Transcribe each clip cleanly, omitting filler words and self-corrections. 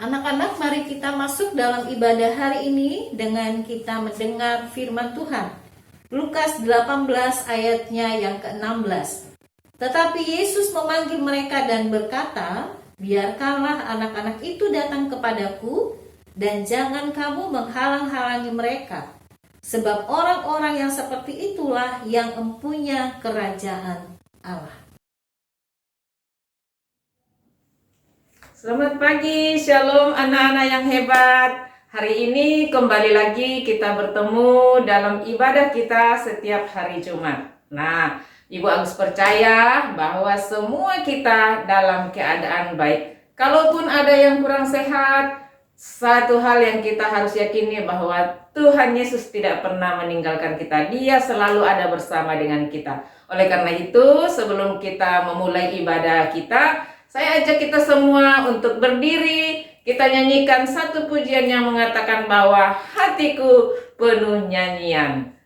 Anak-anak, mari kita masuk dalam ibadah hari ini dengan kita mendengar firman Tuhan. Lukas 18 ayatnya yang ke-16. Tetapi Yesus memanggil mereka dan berkata, "Biarkanlah anak-anak itu datang kepadaku, dan jangan kamu menghalang-halangi mereka. Sebab orang-orang yang seperti itulah yang empunya kerajaan Allah." Selamat pagi, shalom anak-anak yang hebat. Hari ini kembali lagi kita bertemu dalam ibadah kita setiap hari Jumat. Nah, Ibu Agus percaya bahwa semua kita dalam keadaan baik. Kalaupun ada yang kurang sehat, satu hal yang kita harus yakini bahwa Tuhan Yesus tidak pernah meninggalkan kita. Dia selalu ada bersama dengan kita. Oleh karena itu, sebelum kita memulai ibadah kita, saya ajak kita semua untuk berdiri, kita nyanyikan satu pujian yang mengatakan bahwa hatiku penuh nyanyian.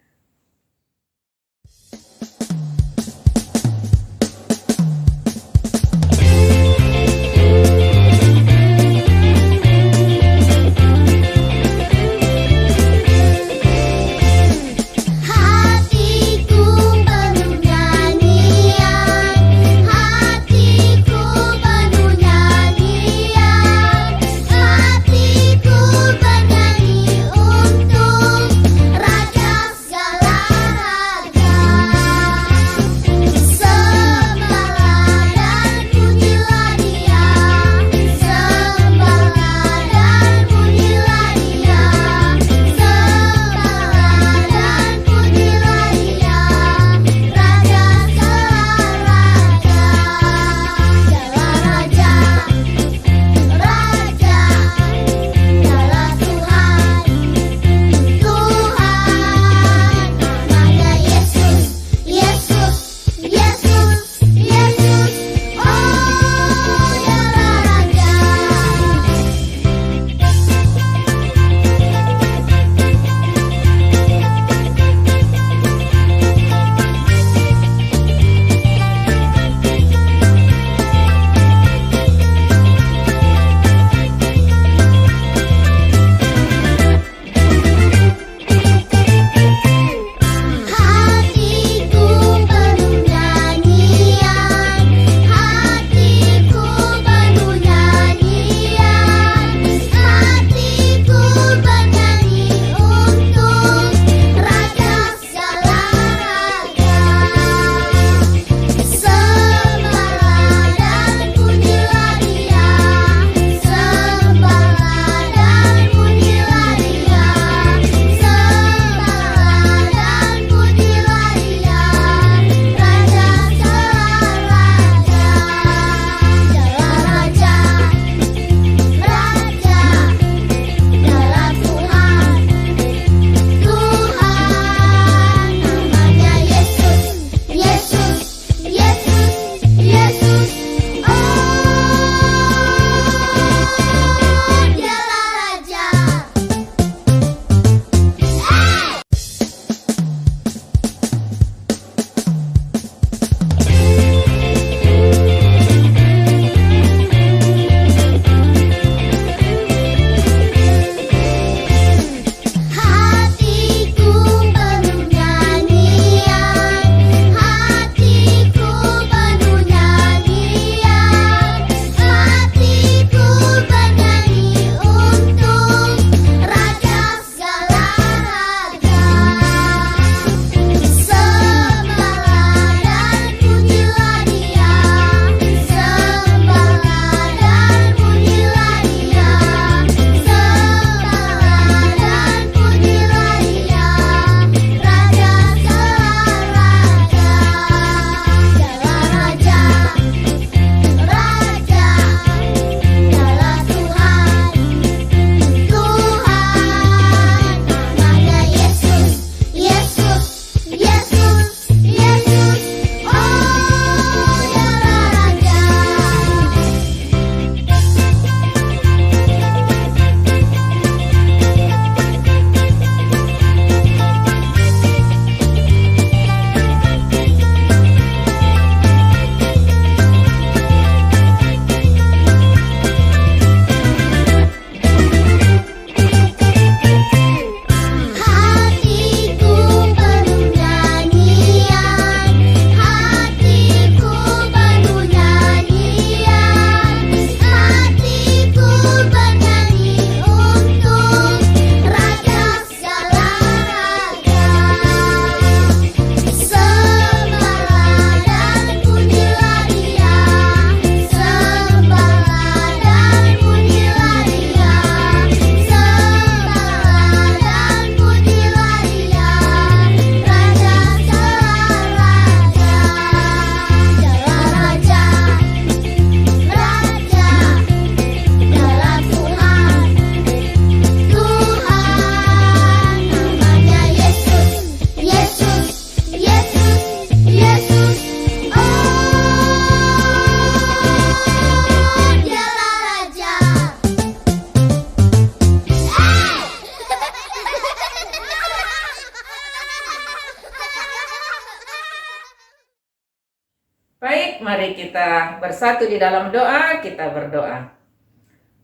Baik, mari kita bersatu di dalam doa, kita berdoa.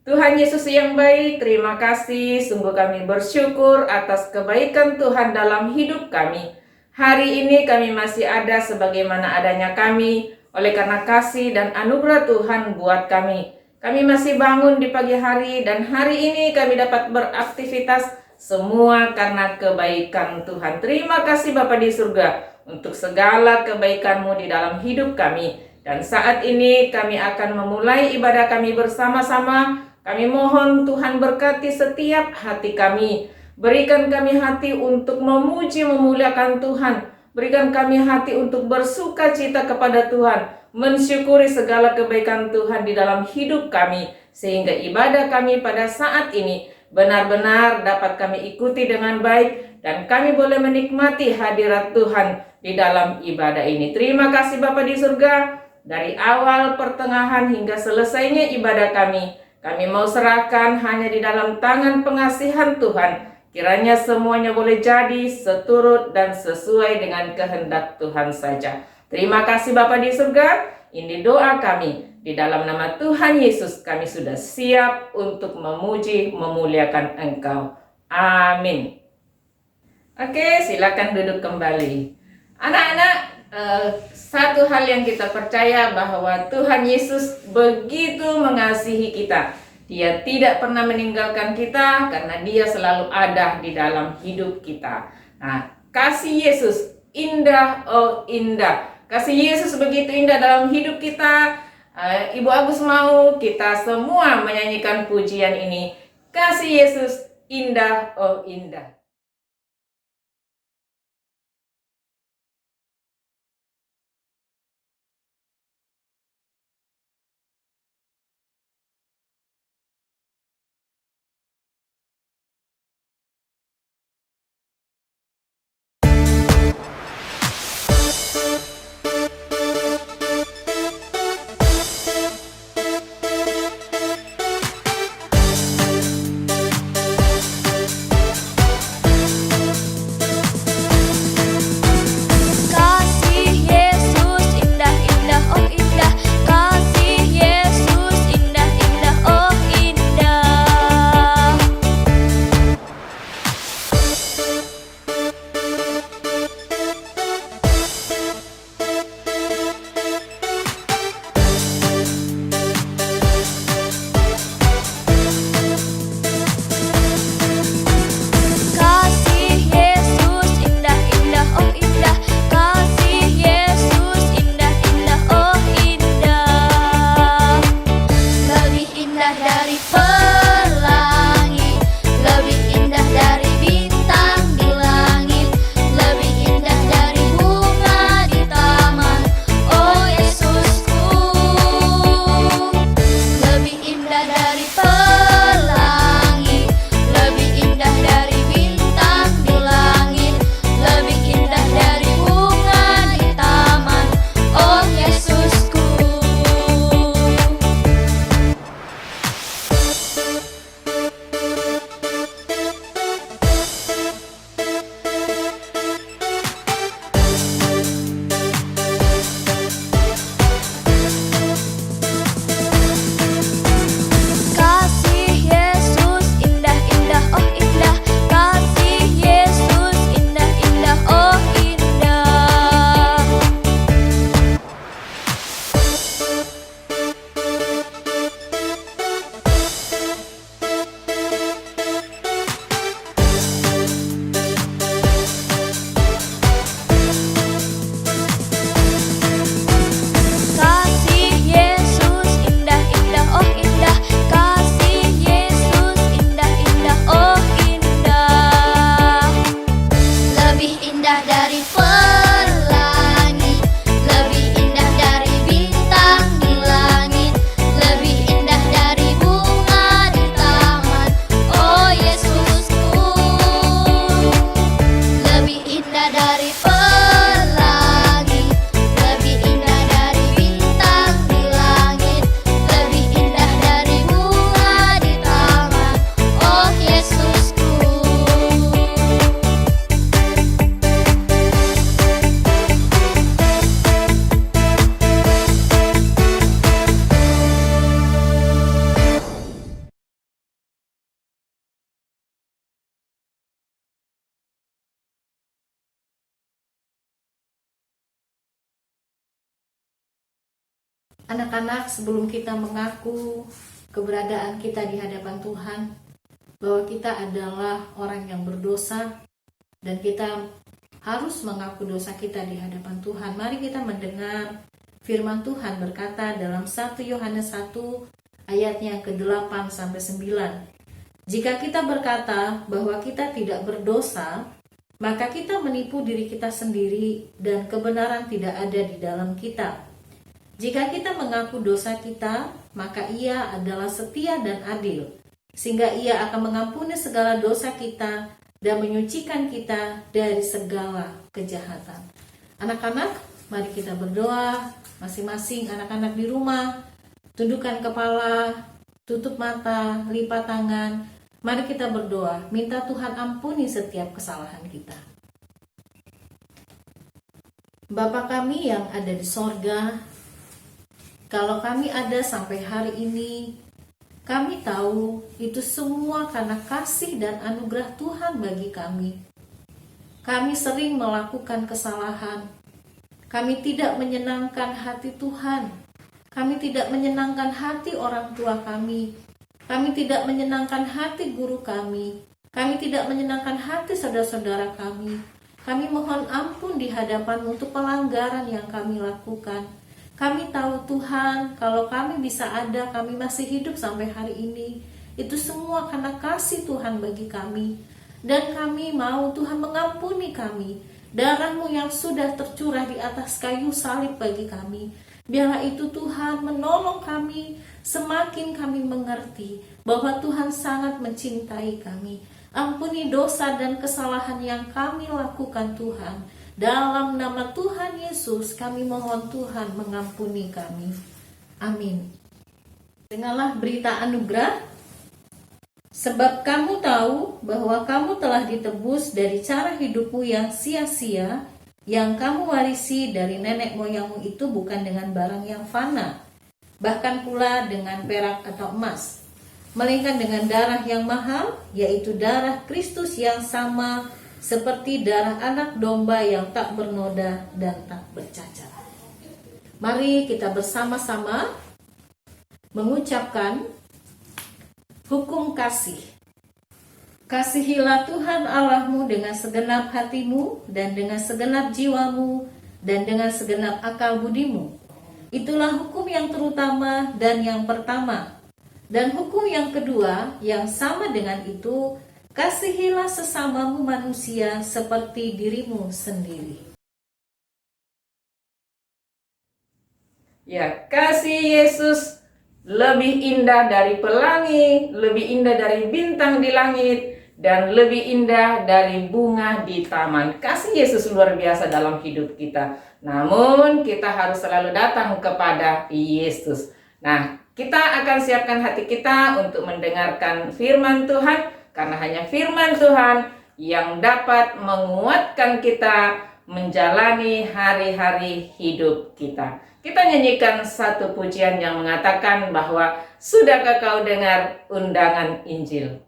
Tuhan Yesus yang baik, terima kasih, sungguh kami bersyukur atas kebaikan Tuhan dalam hidup kami. Hari ini kami masih ada sebagaimana adanya kami, oleh karena kasih dan anugerah Tuhan buat kami. Kami masih bangun di pagi hari dan hari ini kami dapat beraktivitas semua karena kebaikan Tuhan. Terima kasih Bapa di surga untuk segala kebaikan-Mu di dalam hidup kami. Dan saat ini kami akan memulai ibadah kami bersama-sama. Kami mohon Tuhan berkati setiap hati kami. Berikan kami hati untuk memuji memuliakan Tuhan. Berikan kami hati untuk bersuka cita kepada Tuhan. Mensyukuri segala kebaikan Tuhan di dalam hidup kami. Sehingga ibadah kami pada saat ini benar-benar dapat kami ikuti dengan baik. Dan kami boleh menikmati hadirat Tuhan di dalam ibadah ini. Terima kasih Bapa di surga. Dari awal, pertengahan hingga selesainya ibadah kami mau serahkan hanya di dalam tangan pengasihan Tuhan. Kiranya semuanya boleh jadi seturut dan sesuai dengan kehendak Tuhan saja. Terima kasih Bapa di surga. Ini doa kami. Di dalam nama Tuhan Yesus kami sudah siap untuk memuji, memuliakan Engkau. Amin. Oke, silakan duduk kembali. Anak-anak, satu hal yang kita percaya bahwa Tuhan Yesus begitu mengasihi kita. Dia tidak pernah meninggalkan kita karena Dia selalu ada di dalam hidup kita. Nah, kasih Yesus indah, oh indah. Kasih Yesus begitu indah dalam hidup kita. Ibu Agus mau kita semua menyanyikan pujian ini. Kasih Yesus indah, oh indah. Anak-anak, sebelum kita mengaku keberadaan kita di hadapan Tuhan, bahwa kita adalah orang yang berdosa dan kita harus mengaku dosa kita di hadapan Tuhan, mari kita mendengar firman Tuhan berkata dalam 1 Yohanes 1 ayatnya ke-8 sampai 9. Jika kita berkata bahwa kita tidak berdosa, maka kita menipu diri kita sendiri dan kebenaran tidak ada di dalam kita. Jika kita mengaku dosa kita, maka Ia adalah setia dan adil, sehingga Ia akan mengampuni segala dosa kita dan menyucikan kita dari segala kejahatan. Anak-anak, mari kita berdoa, masing-masing anak-anak di rumah, tundukkan kepala, tutup mata, lipat tangan. Mari kita berdoa, minta Tuhan ampuni setiap kesalahan kita. Bapa kami yang ada di sorga, kalau kami ada sampai hari ini, kami tahu itu semua karena kasih dan anugerah Tuhan bagi kami. Kami sering melakukan kesalahan. Kami tidak menyenangkan hati Tuhan. Kami tidak menyenangkan hati orang tua kami. Kami tidak menyenangkan hati guru kami. Kami tidak menyenangkan hati saudara-saudara kami. Kami mohon ampun di hadapan untuk pelanggaran yang kami lakukan. Kami tahu Tuhan, kalau kami bisa ada, kami masih hidup sampai hari ini, itu semua karena kasih Tuhan bagi kami. Dan kami mau Tuhan mengampuni kami. Darah-Mu yang sudah tercurah di atas kayu salib bagi kami. Biarlah itu Tuhan menolong kami, semakin kami mengerti bahwa Tuhan sangat mencintai kami. Ampuni dosa dan kesalahan yang kami lakukan Tuhan. Dalam nama Tuhan Yesus kami mohon Tuhan mengampuni kami. Amin. Dengarlah berita anugerah. Sebab kamu tahu bahwa kamu telah ditebus dari cara hidupmu yang sia-sia, yang kamu warisi dari nenek moyangmu itu bukan dengan barang yang fana, bahkan pula dengan perak atau emas, melainkan dengan darah yang mahal, yaitu darah Kristus yang sama seperti darah anak domba yang tak bernoda dan tak bercacat. Mari kita bersama-sama mengucapkan hukum kasih. Kasihilah Tuhan Allahmu dengan segenap hatimu dan dengan segenap jiwamu dan dengan segenap akal budimu. Itulah hukum yang terutama dan yang pertama. Dan hukum yang kedua yang sama dengan itu, kasihilah sesamamu manusia seperti dirimu sendiri. Ya, kasih Yesus lebih indah dari pelangi, lebih indah dari bintang di langit, dan lebih indah dari bunga di taman. Kasih Yesus luar biasa dalam hidup kita. Namun kita harus selalu datang kepada Yesus. Nah, kita akan siapkan hati kita untuk mendengarkan firman Tuhan, karena hanya firman Tuhan yang dapat menguatkan kita menjalani hari-hari hidup kita. Kita nyanyikan satu pujian yang mengatakan bahwa sudahkah kau dengar undangan Injil?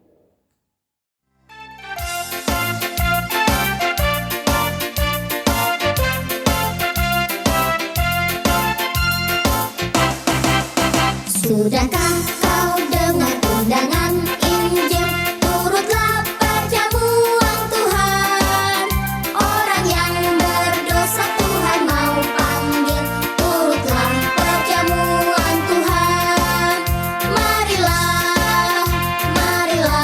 Sudahkah kau dengar undangan Injil? Turutlah perjamuan Tuhan. Orang yang berdosa Tuhan mau panggil. Turutlah perjamuan Tuhan. Marilah, marilah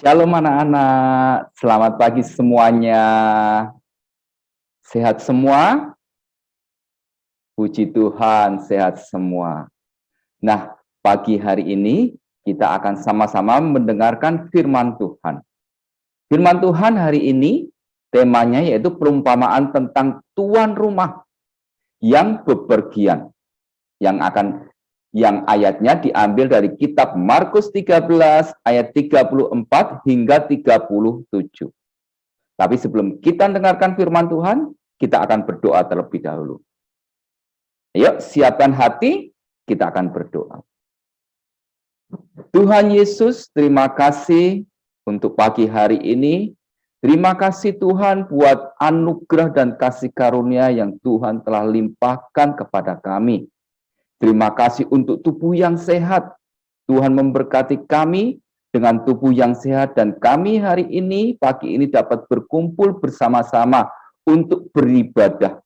Shalom anak-anak, selamat pagi semuanya. Sehat semua? Puji Tuhan, sehat semua. Nah, pagi hari ini kita akan sama-sama mendengarkan firman Tuhan. Firman Tuhan hari ini temanya yaitu perumpamaan tentang tuan rumah yang bepergian. Yang ayatnya diambil dari kitab Markus 13 ayat 34 hingga 37. Tapi sebelum kita dengarkan firman Tuhan, kita akan berdoa terlebih dahulu. Ayo, siapkan hati, kita akan berdoa. Tuhan Yesus, terima kasih untuk pagi hari ini. Terima kasih Tuhan buat anugerah dan kasih karunia yang Tuhan telah limpahkan kepada kami. Terima kasih untuk tubuh yang sehat. Tuhan memberkati kami dengan tubuh yang sehat dan kami hari ini, pagi ini dapat berkumpul bersama-sama untuk beribadah.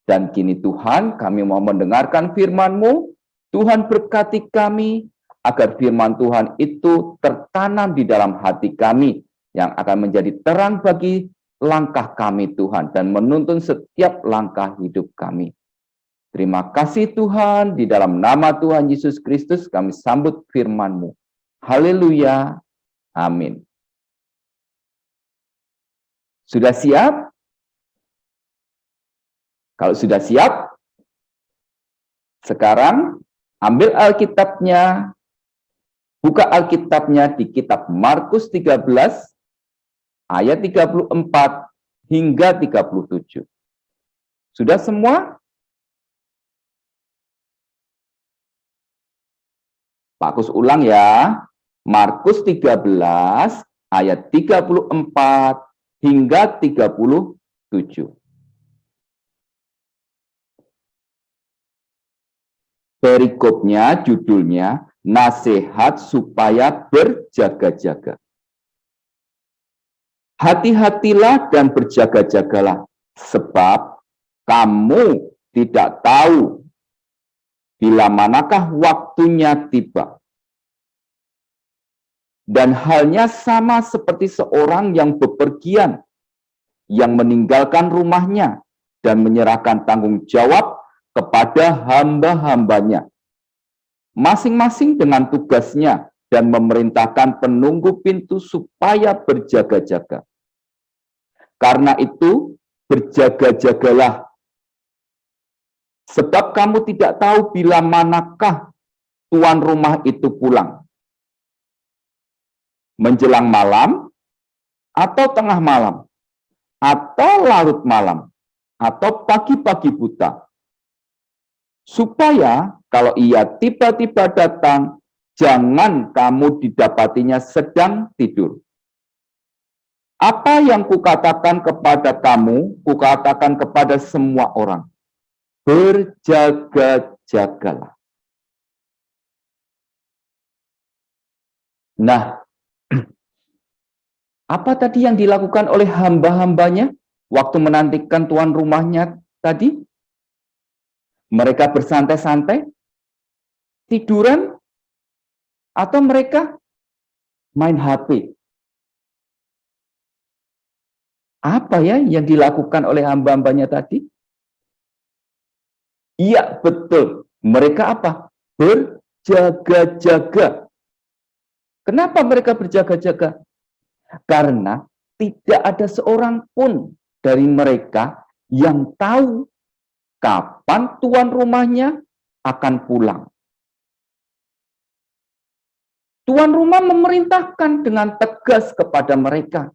Dan kini Tuhan, kami mau mendengarkan firman-Mu. Tuhan berkati kami agar firman Tuhan itu tertanam di dalam hati kami yang akan menjadi terang bagi langkah kami Tuhan dan menuntun setiap langkah hidup kami. Terima kasih Tuhan, di dalam nama Tuhan Yesus Kristus kami sambut firman-Mu. Haleluya. Amin. Sudah siap? Kalau sudah siap, sekarang ambil Alkitabnya, buka Alkitabnya di kitab Markus 13, ayat 34 hingga 37. Sudah semua? Pak Kus ulang ya. Markus 13 ayat 34 hingga 37. Perikopnya judulnya nasihat supaya berjaga-jaga. Hati-hatilah dan berjaga-jagalah, sebab kamu tidak tahu bila manakah waktunya tiba. Dan halnya sama seperti seorang yang bepergian, yang meninggalkan rumahnya dan menyerahkan tanggung jawab kepada hamba-hambanya, masing-masing dengan tugasnya, dan memerintahkan penunggu pintu supaya berjaga-jaga. Karena itu, berjaga-jagalah, sebab kamu tidak tahu bila manakah tuan rumah itu pulang. Menjelang malam, atau tengah malam, atau larut malam, atau pagi-pagi buta. Supaya kalau ia tiba-tiba datang, jangan kamu didapatinya sedang tidur. Apa yang kukatakan kepada kamu, kukatakan kepada semua orang. Berjaga-jagalah. Nah, apa tadi yang dilakukan oleh hamba-hambanya waktu menantikan tuan rumahnya tadi? Mereka bersantai-santai, tiduran, atau mereka main HP? Apa ya yang dilakukan oleh hamba-hambanya tadi? Iya, betul. Mereka apa? Berjaga-jaga. Kenapa mereka berjaga-jaga? Karena tidak ada seorang pun dari mereka yang tahu kapan tuan rumahnya akan pulang. Tuan rumah memerintahkan dengan tegas kepada mereka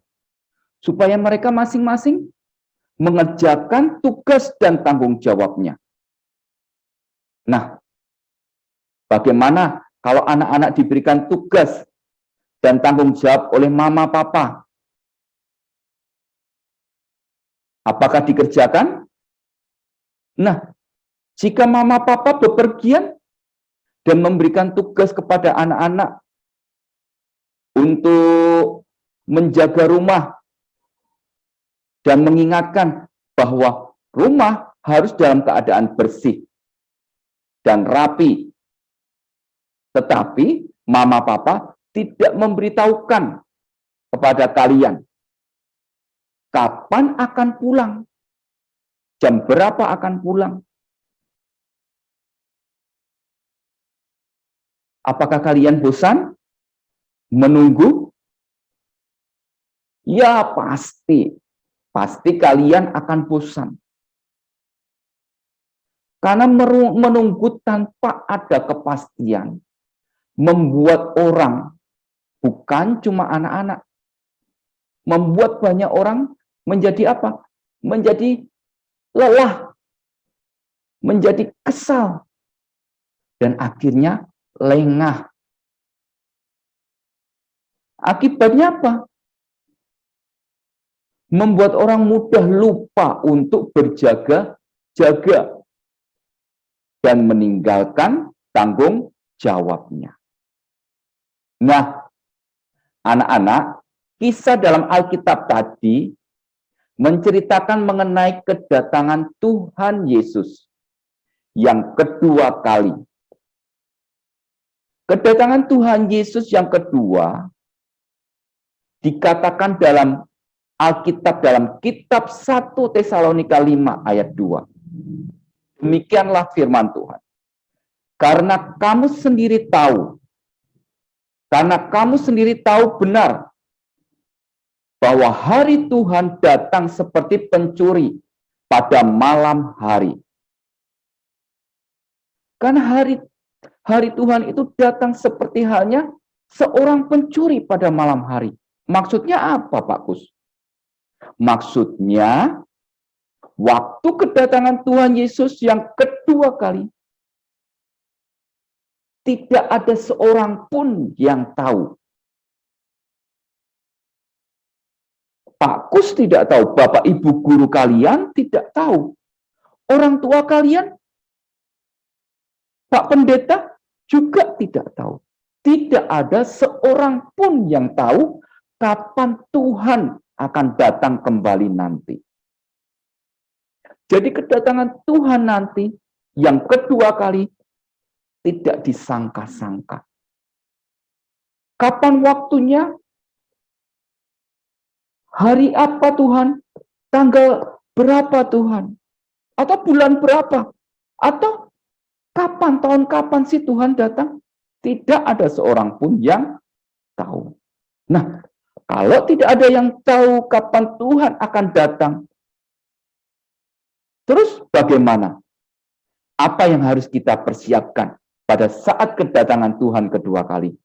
supaya mereka masing-masing mengerjakan tugas dan tanggung jawabnya. Nah, bagaimana kalau anak-anak diberikan tugas dan tanggung jawab oleh mama papa? Apakah dikerjakan? Nah, jika mama papa bepergian dan memberikan tugas kepada anak-anak untuk menjaga rumah dan mengingatkan bahwa rumah harus dalam keadaan bersih dan rapi. Tetapi mama papa tidak memberitahukan kepada kalian, kapan akan pulang? Jam berapa akan pulang? Apakah kalian bosan menunggu? Ya pasti kalian akan bosan. Karena menunggu tanpa ada kepastian membuat orang, bukan cuma anak-anak, membuat banyak orang menjadi apa? Menjadi lelah, menjadi kesal, dan akhirnya lengah. Akibatnya apa? Membuat orang mudah lupa untuk berjaga-jaga dan meninggalkan tanggung jawabnya. Nah, anak-anak, kisah dalam Alkitab tadi menceritakan mengenai kedatangan Tuhan Yesus yang kedua kali. Kedatangan Tuhan Yesus yang kedua dikatakan dalam Alkitab dalam kitab 1 Tesalonika 5 ayat 2. Demikianlah firman Tuhan. Karena kamu sendiri tahu benar bahwa hari Tuhan datang seperti pencuri pada malam hari. Karena hari Tuhan itu datang seperti halnya seorang pencuri pada malam hari. Maksudnya apa, Pak Kus? Maksudnya, waktu kedatangan Tuhan Yesus yang kedua kali, tidak ada seorang pun yang tahu. Pak Kus tidak tahu, Bapak Ibu guru kalian tidak tahu. Orang tua kalian, Pak Pendeta juga tidak tahu. Tidak ada seorang pun yang tahu kapan Tuhan akan datang kembali nanti. Jadi kedatangan Tuhan nanti yang kedua kali tidak disangka-sangka. Kapan waktunya? Hari apa Tuhan? Tanggal berapa Tuhan? Atau bulan berapa? Atau kapan, tahun kapan sih Tuhan datang? Tidak ada seorang pun yang tahu. Nah, kalau tidak ada yang tahu kapan Tuhan akan datang, terus bagaimana? Apa yang harus kita persiapkan pada saat kedatangan Tuhan kedua kali?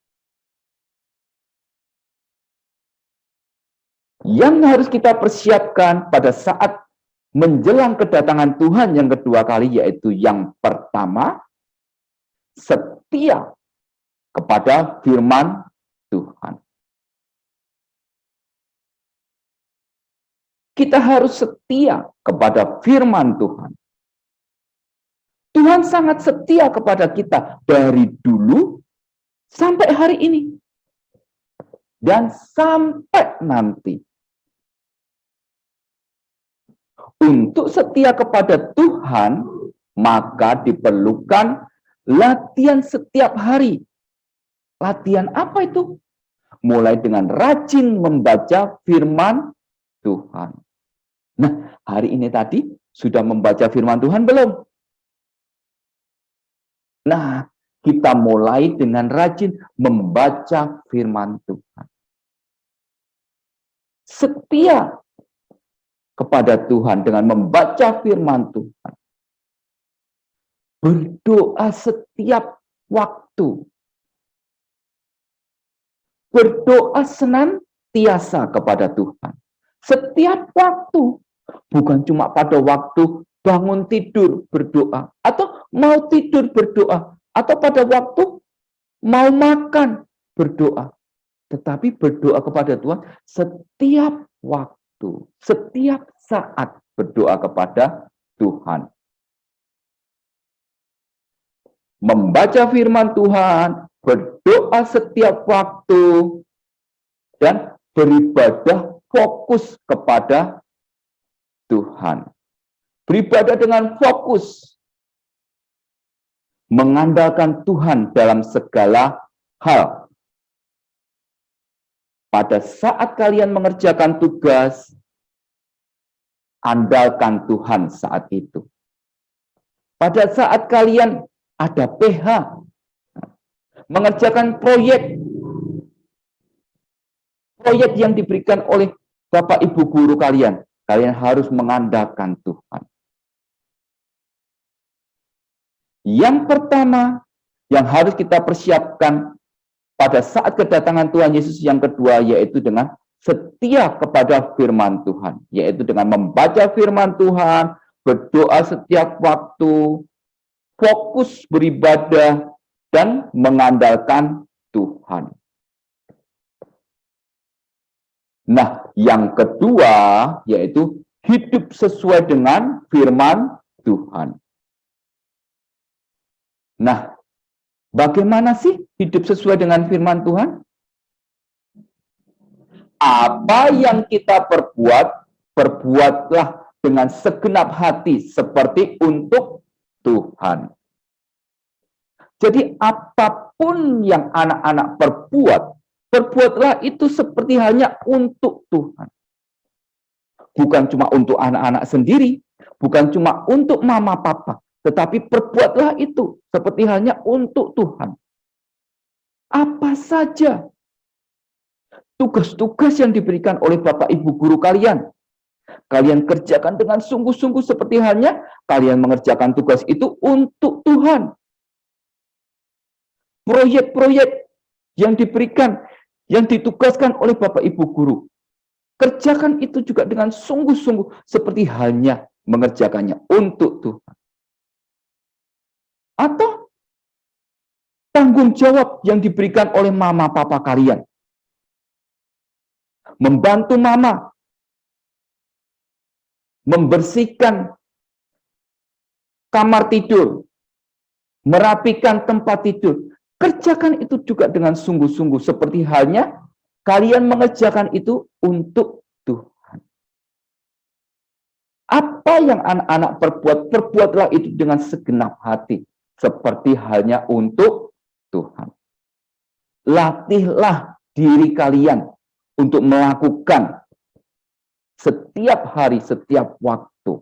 Yang harus kita persiapkan pada saat menjelang kedatangan Tuhan yang kedua kali, yaitu yang pertama, setia kepada firman Tuhan. Kita harus setia kepada firman Tuhan. Tuhan sangat setia kepada kita dari dulu sampai hari ini. Dan sampai nanti. Untuk setia kepada Tuhan, maka diperlukan latihan setiap hari. Latihan apa itu? Mulai dengan rajin membaca firman Tuhan. Nah, hari ini tadi sudah membaca firman Tuhan belum? Nah, kita mulai dengan rajin membaca firman Tuhan. Setia kepada Tuhan dengan membaca firman Tuhan. Berdoa setiap waktu. Berdoa senantiasa kepada Tuhan. Setiap waktu. Bukan cuma pada waktu bangun tidur berdoa. Atau mau tidur berdoa. Atau pada waktu mau makan berdoa. Tetapi berdoa kepada Tuhan setiap waktu. Setiap saat berdoa kepada Tuhan. Membaca firman Tuhan, berdoa setiap waktu, dan beribadah fokus kepada Tuhan. Beribadah dengan fokus. Mengandalkan Tuhan dalam segala hal. pada saat kalian mengerjakan tugas, andalkan Tuhan saat itu. Pada saat kalian ada PH, mengerjakan proyek yang diberikan oleh Bapak Ibu guru kalian harus mengandalkan Tuhan. Yang pertama yang harus kita persiapkan pada saat kedatangan Tuhan Yesus yang kedua, yaitu dengan setia kepada firman Tuhan, yaitu dengan membaca firman Tuhan, berdoa setiap waktu, fokus beribadah, dan mengandalkan Tuhan. Nah, yang kedua yaitu hidup sesuai dengan firman Tuhan. Nah, bagaimana sih hidup sesuai dengan firman Tuhan? Apa yang kita perbuat, perbuatlah dengan segenap hati seperti untuk Tuhan. Jadi apapun yang anak-anak perbuat, perbuatlah itu seperti hanya untuk Tuhan. Bukan cuma untuk anak-anak sendiri, bukan cuma untuk mama papa, tetapi perbuatlah itu seperti hanya untuk Tuhan. Apa saja tugas-tugas yang diberikan oleh Bapak Ibu guru kalian, kalian kerjakan dengan sungguh-sungguh seperti hanya kalian mengerjakan tugas itu untuk Tuhan. Proyek-proyek yang diberikan, yang ditugaskan oleh Bapak Ibu guru, kerjakan itu juga dengan sungguh-sungguh seperti hanya mengerjakannya untuk Tuhan. Atau tanggung jawab yang diberikan oleh mama papa kalian. Membantu mama membersihkan kamar tidur, merapikan tempat tidur. Kerjakan itu juga dengan sungguh-sungguh seperti halnya kalian mengerjakan itu untuk Tuhan. Apa yang anak-anak perbuat, perbuatlah itu dengan segenap hati seperti halnya untuk Tuhan. Latihlah diri kalian untuk melakukan setiap hari, setiap waktu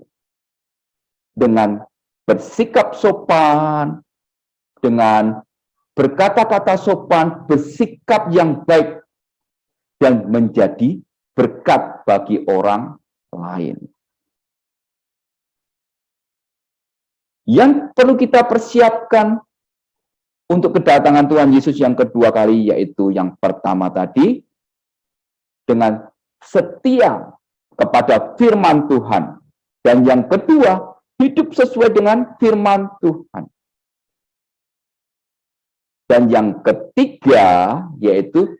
dengan bersikap sopan, dengan berkata-kata sopan, bersikap yang baik, dan menjadi berkat bagi orang lain. Yang perlu kita persiapkan untuk kedatangan Tuhan Yesus yang kedua kali, yaitu yang pertama tadi, dengan setia kepada firman Tuhan. Dan yang kedua, hidup sesuai dengan firman Tuhan. Dan yang ketiga, yaitu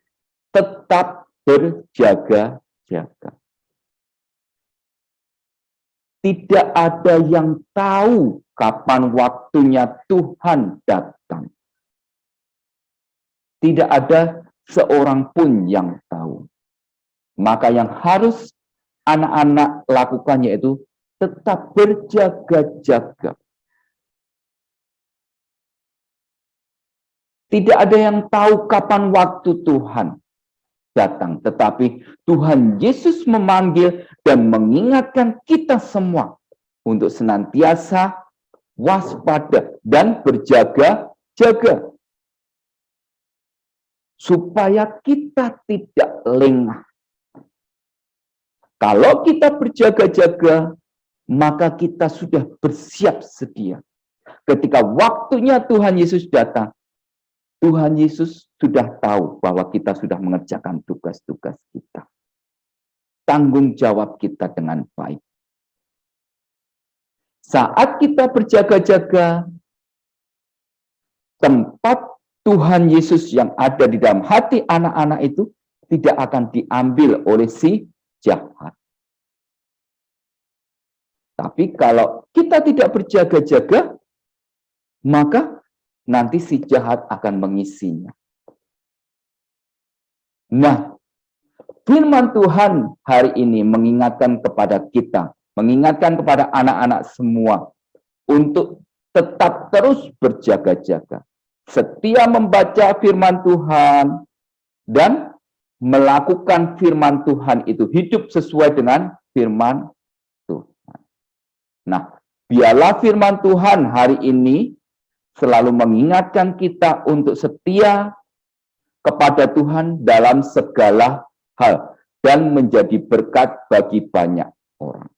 tetap berjaga-jaga. Tidak ada yang tahu kapan waktunya Tuhan datang. Tidak ada seorang pun yang tahu. Maka yang harus anak-anak lakukan yaitu tetap berjaga-jaga. Tidak ada yang tahu kapan waktu Tuhan datang. Tetapi Tuhan Yesus memanggil dan mengingatkan kita semua untuk senantiasa waspada dan berjaga-jaga. Supaya kita tidak lengah. Kalau kita berjaga-jaga, maka kita sudah bersiap sedia. Ketika waktunya Tuhan Yesus datang, Tuhan Yesus sudah tahu bahwa kita sudah mengerjakan tugas-tugas kita. Tanggung jawab kita dengan baik. Saat kita berjaga-jaga, tempat Tuhan Yesus yang ada di dalam hati anak-anak itu tidak akan diambil oleh si jahat. Tapi kalau kita tidak berjaga-jaga, maka nanti si jahat akan mengisinya. Nah, firman Tuhan hari ini mengingatkan kepada kita, mengingatkan kepada anak-anak semua untuk tetap terus berjaga-jaga. Setia membaca firman Tuhan dan melakukan firman Tuhan itu, hidup sesuai dengan firman Tuhan. Nah, biarlah firman Tuhan hari ini selalu mengingatkan kita untuk setia kepada Tuhan dalam segala hal dan menjadi berkat bagi banyak orang.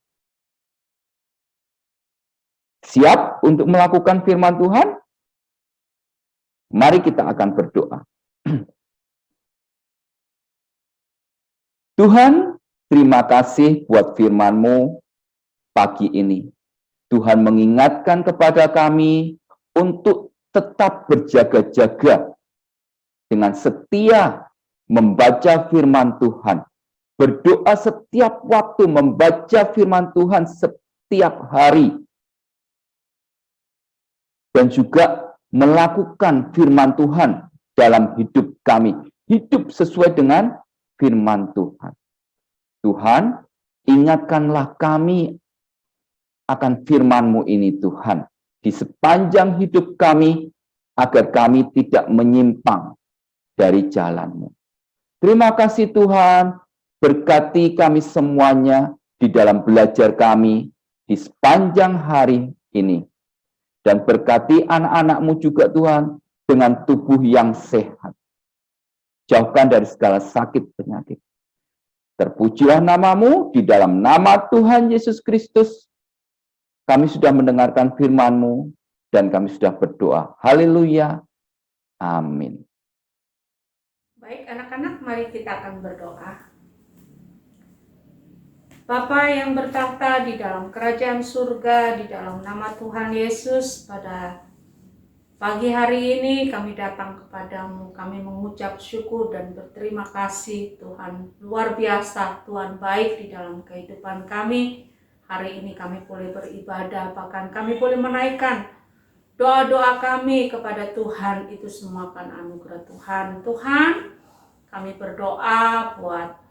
Siap untuk melakukan firman Tuhan? Mari kita akan berdoa. Tuhan, terima kasih buat firman-Mu pagi ini. Tuhan mengingatkan kepada kami untuk tetap berjaga-jaga dengan setia membaca firman Tuhan. Berdoa setiap waktu, membaca firman Tuhan setiap hari. Dan juga melakukan firman Tuhan dalam hidup kami. Hidup sesuai dengan firman Tuhan. Tuhan, ingatkanlah kami akan firman-Mu ini Tuhan. Di sepanjang hidup kami, agar kami tidak menyimpang dari jalan-Mu. Terima kasih Tuhan, berkati kami semuanya di dalam belajar kami di sepanjang hari ini. Dan berkati anak-anak-Mu juga Tuhan, dengan tubuh yang sehat. Jauhkan dari segala sakit penyakit. Terpujilah nama-Mu, di dalam nama Tuhan Yesus Kristus. Kami sudah mendengarkan firman-Mu, dan kami sudah berdoa. Haleluya. Amin. Baik anak-anak, mari kita akan berdoa. Bapa yang bertahta di dalam kerajaan surga, di dalam nama Tuhan Yesus, pada pagi hari ini kami datang kepadamu, kami mengucap syukur dan berterima kasih Tuhan, luar biasa, Tuhan baik di dalam kehidupan kami. Hari ini kami boleh beribadah, bahkan kami boleh menaikkan doa-doa kami kepada Tuhan, itu semua kan anugerah Tuhan. Tuhan, kami berdoa buat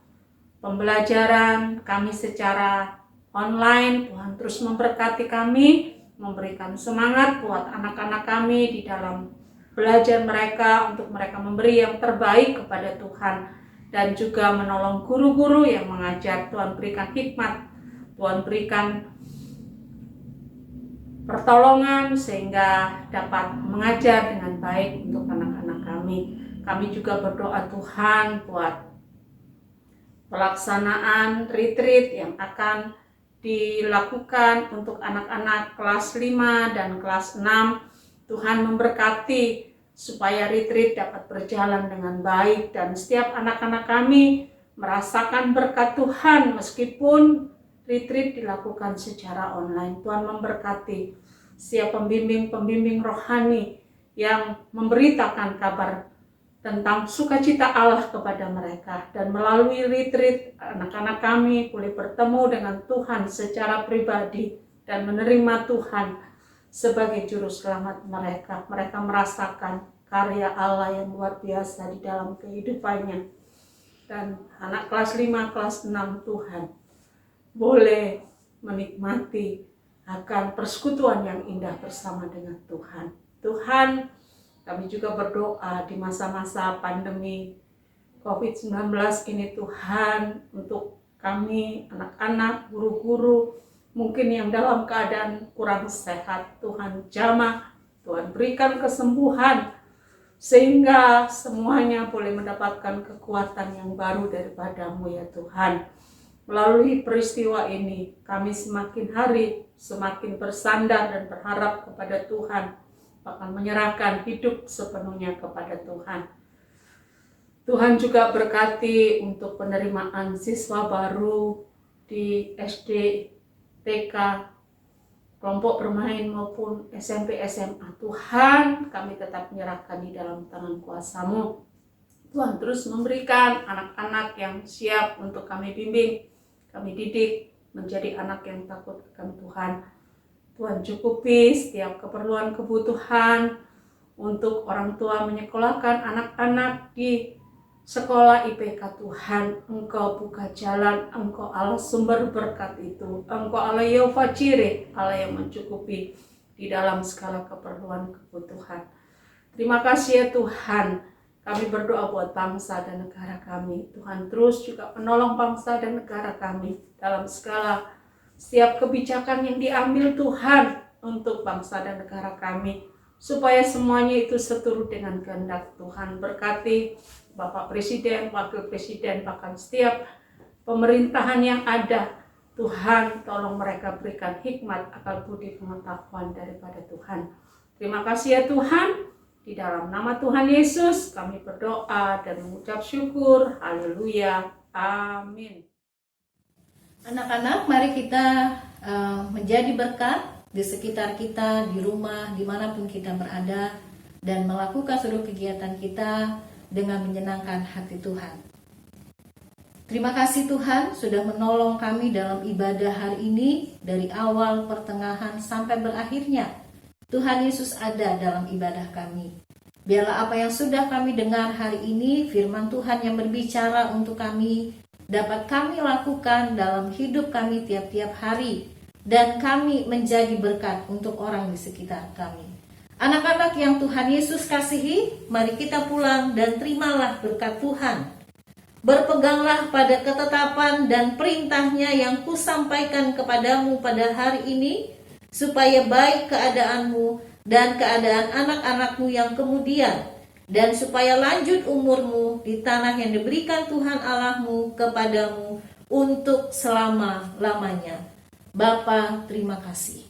pembelajaran kami secara online. Tuhan terus memberkati kami, memberikan semangat buat anak-anak kami di dalam belajar mereka, untuk mereka memberi yang terbaik kepada Tuhan, dan juga menolong guru-guru yang mengajar. Tuhan berikan hikmat, Tuhan berikan pertolongan sehingga dapat mengajar dengan baik untuk anak-anak kami. Kami juga berdoa Tuhan buat pelaksanaan retreat yang akan dilakukan untuk anak-anak kelas 5 dan kelas 6. Tuhan memberkati supaya retreat dapat berjalan dengan baik, dan setiap anak-anak kami merasakan berkat Tuhan meskipun retreat dilakukan secara online. Tuhan memberkati setiap pembimbing-pembimbing rohani yang memberitakan kabar tentang sukacita Allah kepada mereka, dan melalui retreat anak-anak kami boleh bertemu dengan Tuhan secara pribadi dan menerima Tuhan sebagai juru selamat mereka. Mereka merasakan karya Allah yang luar biasa di dalam kehidupannya. Dan anak kelas 5, kelas 6 Tuhan boleh menikmati akan persekutuan yang indah bersama dengan Tuhan. Tuhan, kami juga berdoa di masa-masa pandemi COVID-19 ini Tuhan, untuk kami, anak-anak, guru-guru, mungkin yang dalam keadaan kurang sehat, Tuhan jamah, Tuhan berikan kesembuhan, sehingga semuanya boleh mendapatkan kekuatan yang baru daripada-Mu ya Tuhan. Melalui peristiwa ini, kami semakin hari semakin bersandar dan berharap kepada Tuhan, bahkan menyerahkan hidup sepenuhnya kepada Tuhan. Tuhan juga berkati untuk penerimaan siswa baru di SD, TK, kelompok bermain maupun SMP, SMA. Tuhan, kami tetap menyerahkan di dalam tangan kuasa-Mu. Tuhan terus memberikan anak-anak yang siap untuk kami bimbing, kami didik menjadi anak yang takut akan Tuhan. Tuhan cukupi setiap keperluan kebutuhan untuk orang tua menyekolahkan anak-anak di sekolah IPK. Tuhan, Engkau buka jalan, Engkau Allah sumber berkat itu, Engkau Allah Yehova Jireh, Allah yang mencukupi di dalam segala keperluan kebutuhan. Terima kasih ya Tuhan, Kami berdoa buat bangsa dan negara kami. Tuhan terus juga menolong bangsa dan negara kami dalam segala setiap kebijakan yang diambil Tuhan untuk bangsa dan negara kami. Supaya semuanya itu seturut dengan kehendak Tuhan. Berkati Bapak Presiden, Wakil Presiden, bahkan setiap pemerintahan yang ada. Tuhan tolong mereka berikan hikmat, akal budi, pengetahuan daripada Tuhan. Terima kasih ya Tuhan. Di dalam nama Tuhan Yesus kami berdoa dan mengucap syukur. Haleluya. Amin. Anak-anak, mari kita menjadi berkat di sekitar kita, di rumah, dimanapun kita berada, dan melakukan seluruh kegiatan kita dengan menyenangkan hati Tuhan. Terima kasih Tuhan sudah menolong kami dalam ibadah hari ini, dari awal, pertengahan, sampai berakhirnya. Tuhan Yesus ada dalam ibadah kami. Biarlah apa yang sudah kami dengar hari ini, firman Tuhan yang berbicara untuk kami, dapat kami lakukan dalam hidup kami tiap-tiap hari, dan kami menjadi berkat untuk orang di sekitar kami. Anak-anak yang Tuhan Yesus kasihi, mari kita pulang dan terimalah berkat Tuhan. Berpeganglah pada ketetapan dan perintahnya yang kusampaikan kepadamu pada hari ini, supaya baik keadaanmu dan keadaan anak-anakmu yang kemudian, dan supaya lanjut umurmu di tanah yang diberikan Tuhan Allahmu kepadamu untuk selama-lamanya. Bapa, terima kasih.